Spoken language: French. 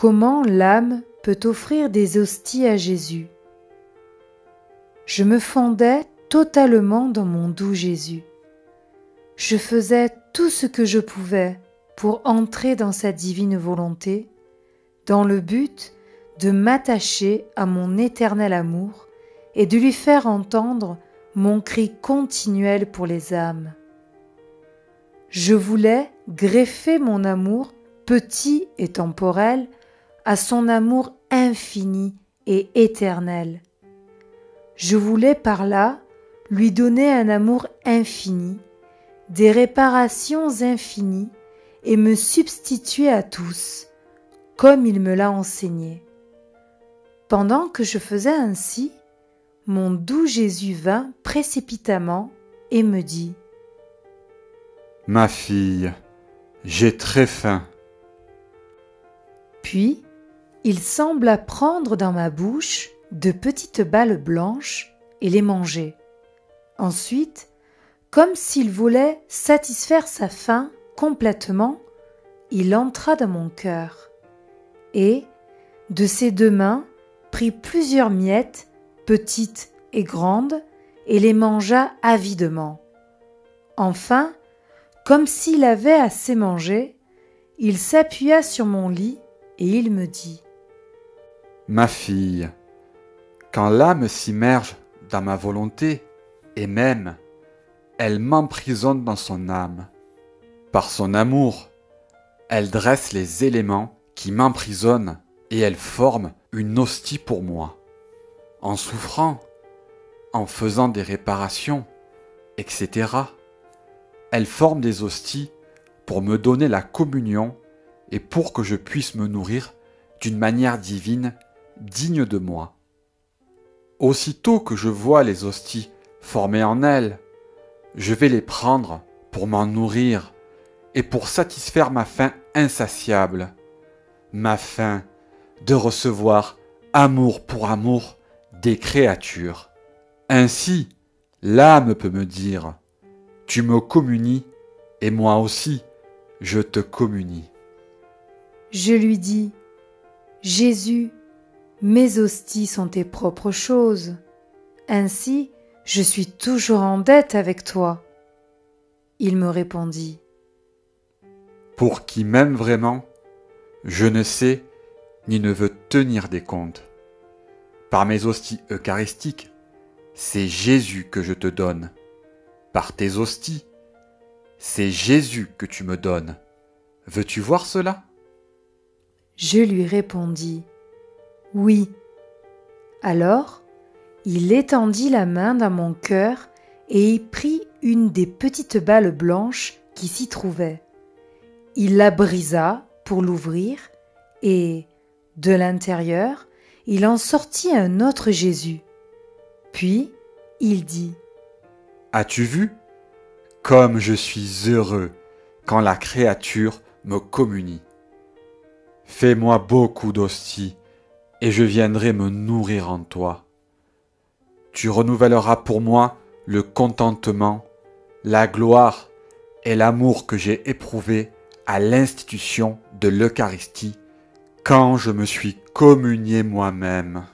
comment l'âme peut offrir des hosties à Jésus. Je me fondais totalement dans mon doux Jésus. Je faisais tout ce que je pouvais pour entrer dans sa divine volonté, dans le but de m'attacher à mon éternel amour et de lui faire entendre mon cri continuel pour les âmes. Je voulais greffer mon amour petit et temporel à son amour infini et éternel. Je voulais par là lui donner un amour infini, des réparations infinies et me substituer à tous, comme il me l'a enseigné. Pendant que je faisais ainsi, mon doux Jésus vint précipitamment et me dit : « Ma fille, j'ai très faim. » Puis, il sembla prendre dans ma bouche de petites balles blanches et les manger. Ensuite, comme s'il voulait satisfaire sa faim complètement, il entra dans mon cœur et, de ses deux mains, prit plusieurs miettes, petites et grandes, et les mangea avidement. Enfin, comme s'il avait assez mangé, il s'appuya sur mon lit et il me dit : « Ma fille, quand l'âme s'immerge dans ma volonté, et même, elle m'emprisonne dans son âme. Par son amour, elle dresse les éléments qui m'emprisonnent et elle forme une hostie pour moi. En souffrant, en faisant des réparations, etc., elle forme des hosties pour me donner la communion et pour que je puisse me nourrir d'une manière divine, digne de moi. Aussitôt que je vois les hosties formées en elle, je vais les prendre pour m'en nourrir et pour satisfaire ma faim insatiable, ma faim de recevoir amour pour amour des créatures. Ainsi, l'âme peut me dire : tu me communies et moi aussi, je te communie. Je lui dis : Jésus, mes hosties sont tes propres choses. Ainsi, je suis toujours en dette avec toi. Il me répondit : Pour qui m'aime vraiment, je ne sais ni ne veux tenir des comptes. Par mes hosties eucharistiques, c'est Jésus que je te donne. Par tes hosties, c'est Jésus que tu me donnes. Veux-tu voir cela ? Je lui répondis : oui. Alors, il étendit la main dans mon cœur et y prit une des petites balles blanches qui s'y trouvaient. Il la brisa pour l'ouvrir et, de l'intérieur, il en sortit un autre Jésus. Puis, il dit : As-tu vu ? Comme je suis heureux quand la créature me communie. Fais-moi beaucoup d'hosties et je viendrai me nourrir en toi. Tu renouvelleras pour moi le contentement, la gloire et l'amour que j'ai éprouvé à l'institution de l'Eucharistie quand je me suis communié moi-même.